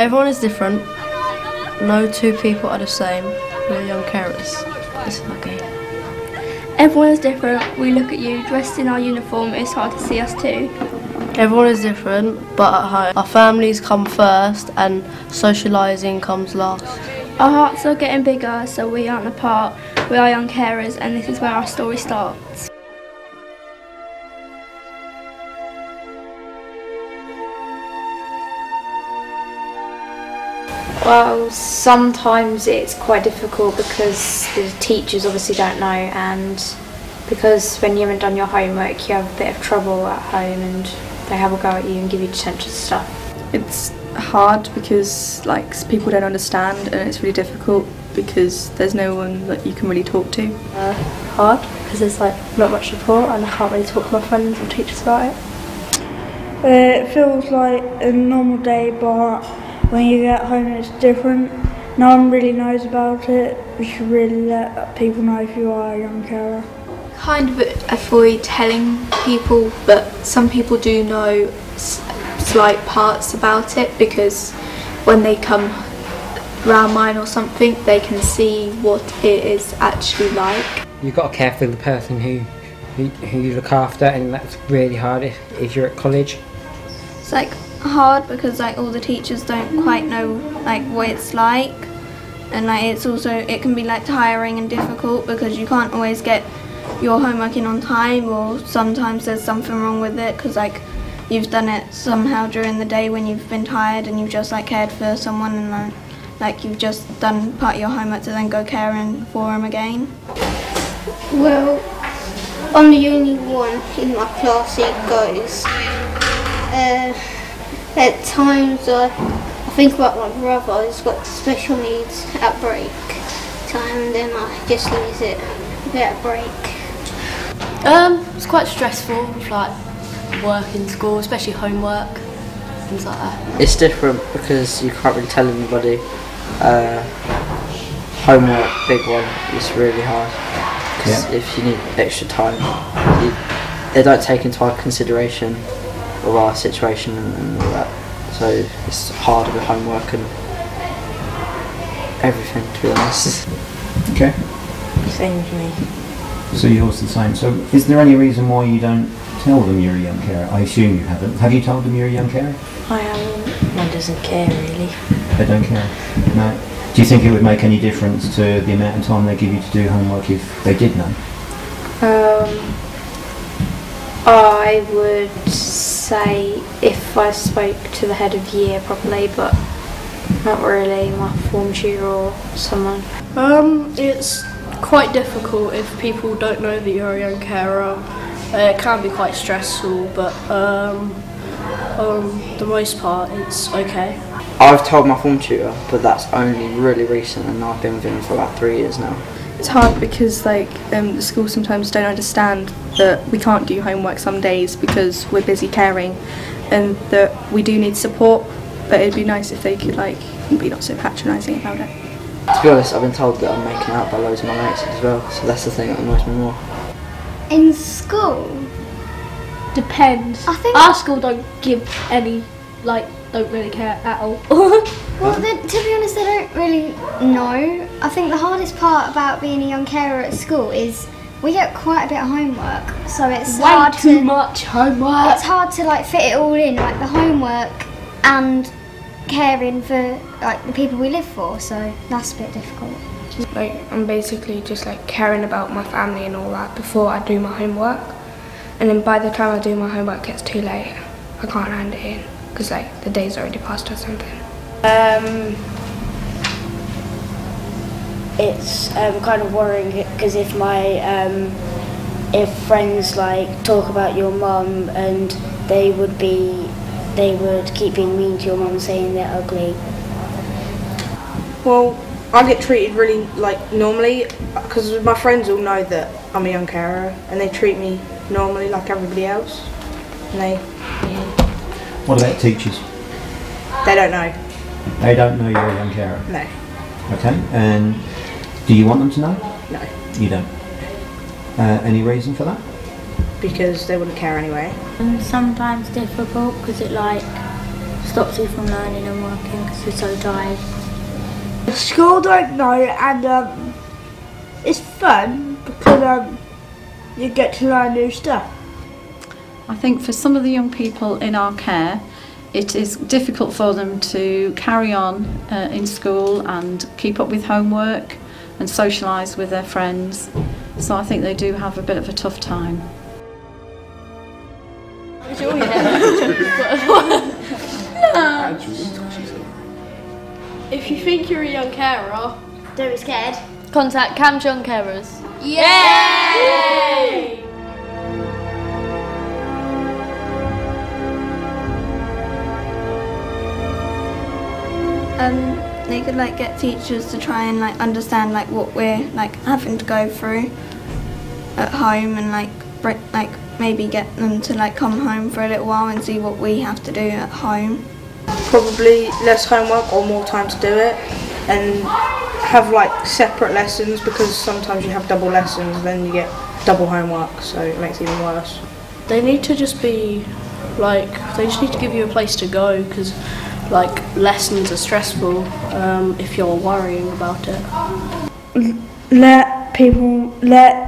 Everyone is different. No two people are the same. We're young carers. It's okay. Everyone is different. We look at you dressed in our uniform, it's hard to see us too. Everyone is different, but at home our families come first and socialising comes last. Our hearts are getting bigger, so we aren't apart. We are young carers, and this is where our story starts. Well, sometimes it's quite difficult because the teachers obviously don't know, and because when you haven't done your homework you have a bit of trouble at home and they have a go at you and give you detention stuff. It's hard because people don't understand, and it's really difficult because there's no one that you can really talk to. Hard because there's not much support and I can't really talk to my friends or teachers about it. It feels like a normal day, but when you get home it's different. No one really knows about it. You should really let people know if you are a young carer. Kind of avoid telling people, but some people do know slight parts about it because when they come round mine or something they can see what it is actually like. You've got to care for the person who you look after, and that's really hard if you're at college. It's hard because all the teachers don't quite know what it's like, and it can be tiring and difficult because you can't always get your homework in on time, or sometimes there's something wrong with it because you've done it somehow during the day when you've been tired and you've just cared for someone, and you've just done part of your homework to then go caring for them again. Well, I'm the only one in my class who goes. At times I think about my brother who's got special needs at break time, and then I just use it a bit at break. It's quite stressful with work in school, especially homework, things like that. It's different because you can't really tell anybody. Homework, big one, is really hard because if you need extra time, they don't take into consideration of our situation and all that. So it's hard with homework and everything, to be honest. Okay. Same as me. So yours the same. So is there any reason why you don't tell them you're a young carer? I assume you haven't. Have you told them you're a young carer? I haven't. One doesn't care really. They don't care? No. Do you think it would make any difference to the amount of time they give you to do homework if they did know? I would say if I spoke to the head of year probably, but not really my form tutor or someone. It's quite difficult if people don't know that you're a young carer. It can be quite stressful, but on the most part it's okay. I've told my form tutor, but that's only really recent, and I've been with him for about 3 years now. It's hard because the school sometimes don't understand that we can't do homework some days because we're busy caring, and that we do need support, but it'd be nice if they could be not so patronising about it. To be honest, I've been told that I'm making out by loads of my mates as well, so that's the thing that annoys me more. In school? Depends. I think our school don't give any, don't really care at all. Well, to be honest, they don't really know. I think the hardest part about being a young carer at school is we get quite a bit of homework, so it's hard too much homework. It's hard to fit it all in, the homework and caring for the people we live for. So that's a bit difficult. I'm basically just caring about my family and all that before I do my homework, and then by the time I do my homework, it's too late. I can't hand it in because the day's already passed or something. It's kind of worrying because if friends talk about your mum, and they would keep being mean to your mum, saying they're ugly. Well, I get treated really normally because my friends all know that I'm a young carer, and they treat me normally like everybody else. And What about teachers? they don't know. They don't know you're a young carer? No. Okay, and do you want them to know? No. You don't? Any reason for that? Because they wouldn't care anyway. Sometimes difficult because it stops you from learning and working because you're so tired. School don't know, and it's fun because you get to learn new stuff. I think for some of the young people in our care, it is difficult for them to carry on in school and keep up with homework and socialise with their friends. So I think they do have a bit of a tough time. If you think you're a young carer, don't be scared. Contact Cam's Young Carers. Yay! They could like get teachers to try and like understand like what we're like having to go through at home, and like maybe get them to like come home for a little while and see what we have to do at home. Probably less homework or more time to do it, and have like separate lessons, because sometimes you have double lessons, then you get double homework, so it makes it even worse. They need to just be like, they just need to give you a place to go, because like lessons are stressful if you're worrying about it. Let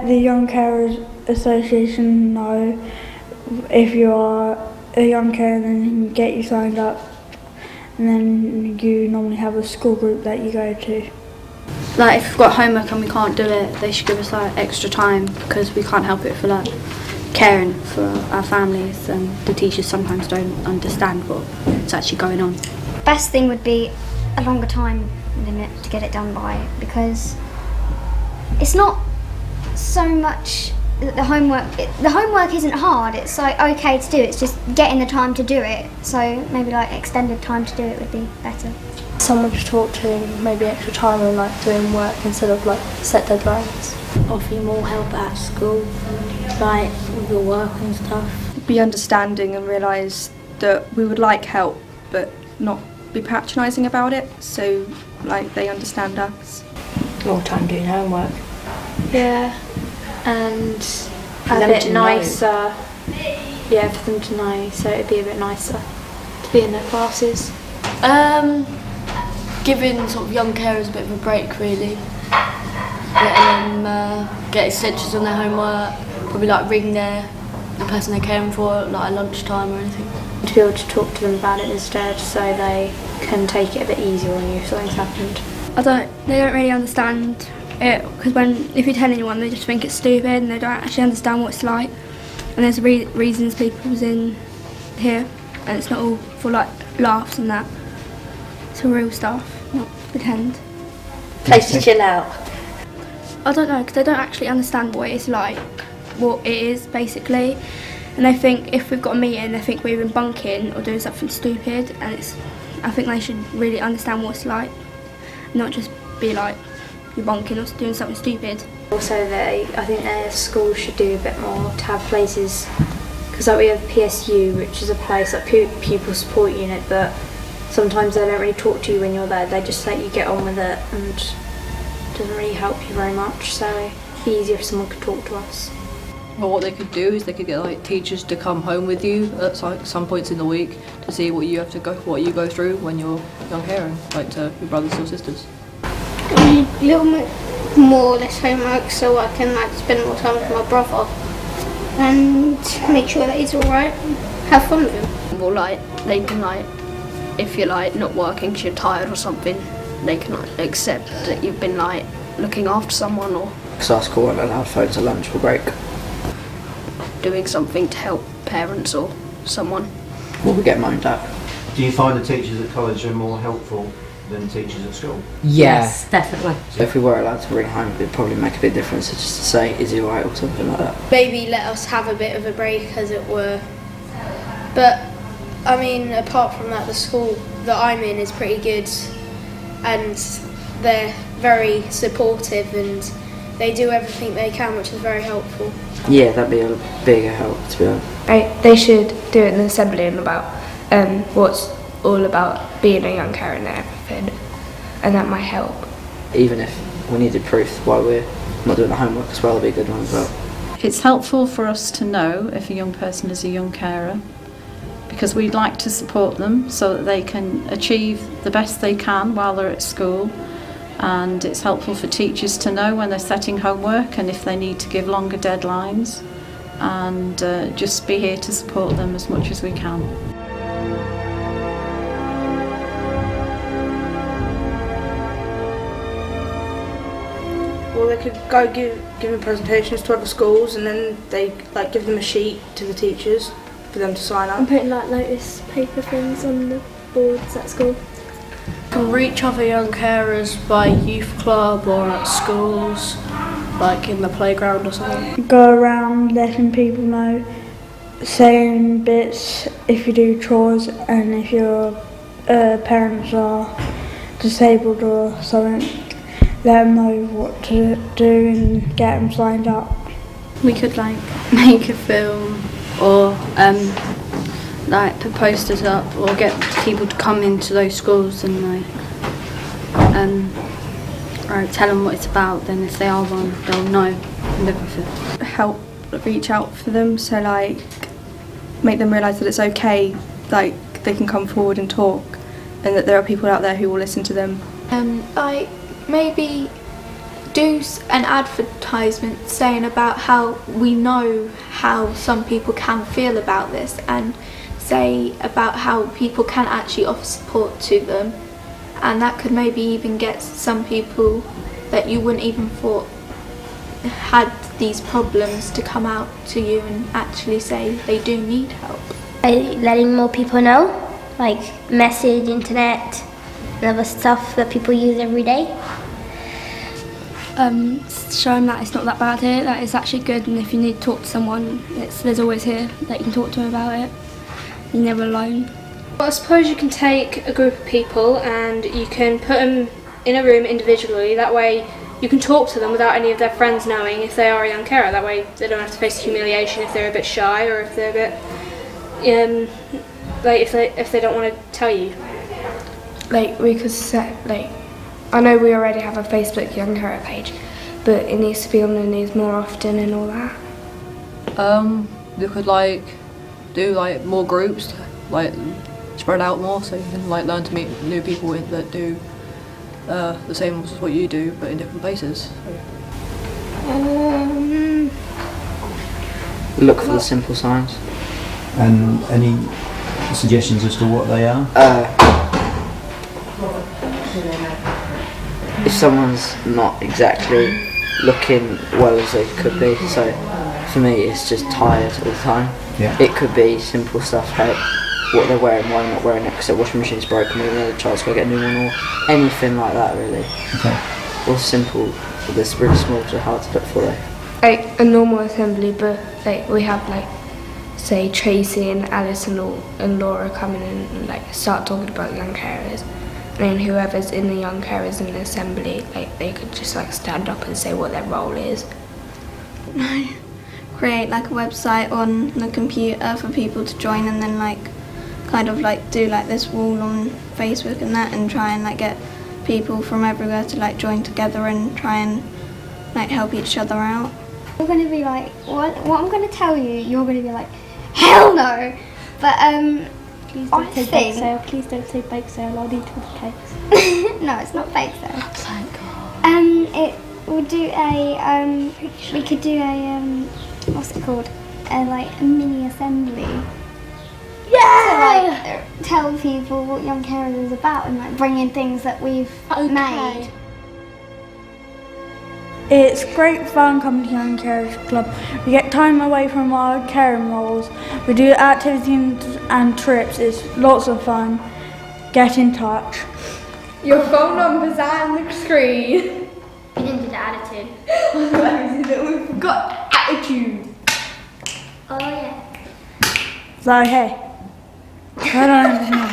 the Young Carers Association know if you are a young carer, then they can get you signed up, and then you normally have a school group that you go to. Like if we've got homework and we can't do it, they should give us like extra time, because we can't help it for like caring for our families, and the teachers sometimes don't understand what's actually going on. Best thing would be a longer time limit to get it done by, because it's not so much the homework. The homework isn't hard. It's like okay to do. It's just getting the time to do it. So maybe like extended time to do it would be better. Someone to talk to, maybe extra time on like doing work instead of like set deadlines. Offer you more help at school, like with your work and stuff. Be understanding and realise that we would like help, but not be patronising about it, so like they understand us. More time doing homework. Yeah, and a bit nicer. Yeah, for them to know, so it'd be a bit nicer to be in their classes. Giving sort of young carers a bit of a break, really. Letting them get extensions on their homework, probably like ring the person they're caring for like at lunchtime or anything. To be able to talk to them about it instead, so they can take it a bit easier on you if something's happened. They don't really understand it, because if you tell anyone, they just think it's stupid and they don't actually understand what it's like. And there's reasons people's in here, and it's not all for like laughs and that. It's for real stuff, not pretend. Place to chill out. I don't know, because they don't actually understand what it's like, what it is basically. And they think if we've got a meeting, they think we're even bunking or doing something stupid, and I think they should really understand what it's like, not just be like you're bunking or doing something stupid. Also, I think their schools should do a bit more to have places, because like we have PSU, which is a place like pupil support unit, but sometimes they don't really talk to you when you're there. They just let you get on with it, and it doesn't really help you very much. So it'd be easier if someone could talk to us. Well, what they could do is they could get like teachers to come home with you at like some points in the week to see what you go through when you're young caring, like to your brothers or sisters. A little bit more or less homework, so I can like spend more time with my brother and make sure that he's alright, have fun with him. Well, like they can like, if you're like not working because you're tired or something, they can like accept that you've been like looking after someone, or because our school won't allow phones at lunch or break. Doing something to help parents or someone. Well, we get moaned at. Do you find the teachers at college are more helpful than teachers at school? Yes, definitely. So if we were allowed to bring home, it'd probably make a big difference to just to say, is he alright, or something like that. Maybe let us have a bit of a break, as it were. But, I mean, apart from that, the school that I'm in is pretty good, and they're very supportive, and they do everything they can, which is very helpful. Yeah, that'd be a bigger help, to be honest. They should do it in an assembly and about what's all about being a young carer and everything, and that might help. Even if we needed proof why we're not doing the homework as well, it'd be a good one as well. It's helpful for us to know if a young person is a young carer, because we'd like to support them so that they can achieve the best they can while they're at school. And it's helpful for teachers to know when they're setting homework and if they need to give longer deadlines, and just be here to support them as much as we can. Well, they could go giving presentations to other schools, and then they give them a sheet to the teachers for them to sign up. And putting notice paper things on the boards at school. Can reach other young carers by youth club or at schools, like in the playground or something. Go around letting people know, saying bits if you do chores and if your parents are disabled or something, let them know what to do and get them signed up. We could make a film or put posters up or get people to come into those schools and tell them what it's about. Then if they are one, they'll know and everything. Help reach out for them, so make them realise that it's okay, they can come forward and talk, and that there are people out there who will listen to them. Maybe do an advertisement saying about how we know how some people can feel about this, and say about how people can actually offer support to them, and that could maybe even get some people that you wouldn't even thought had these problems to come out to you and actually say they do need help. Letting more people know, like message, internet, and other stuff that people use every day. Show them that it's not that bad here, that it's actually good, and if you need to talk to someone, there's always here that you can talk to them about it. You're never alone. Well, I suppose you can take a group of people and you can put them in a room individually. That way you can talk to them without any of their friends knowing if they are a young carer. That way they don't have to face humiliation if they're a bit shy or if they're a bit if they don't want to tell you. We could set I know we already have a Facebook young carer page, but it needs to be on the news more often and all that. We could do more groups, spread out more, so you can learn to meet new people that do the same as what you do, but in different places. Look for the simple signs. And any suggestions as to what they are? If someone's not exactly looking well as they could be, so for me it's just tired all the time. Yeah. It could be simple stuff like what they're wearing, why they're not wearing it because their washing machine's broken, maybe the child's got to get a new one, or anything like that really. Okay. Or simple, but it's really small to hard to look for though. A normal assembly, but we have say Tracy and Alice and Laura come in and start talking about young carers, and then whoever's in the young carers in the assembly, they could just stand up and say what their role is. Create a website on the computer for people to join, and then do this wall on Facebook and that, and try and get people from everywhere to join together and try and help each other out. You're going to be what I'm going to tell you, you're going to be hell no! But please don't say bake sale. Please don't say bake sale. I'll eat all the cakes. No, it's not bake sale. Thank God. It will do a we could do a what's it called? A mini assembly. Yeah. To tell people what Young Carers is about and bring in things that we've made. It's great fun coming to Young Carers Club. We get time away from our caring roles. We do activities and trips. It's lots of fun. Get in touch. Your phone number's on the screen. You didn't do the attitude. We forgot attitude. Oh yeah. So hey. I don't know.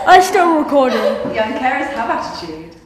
I'm still recording. Young carers have attitude.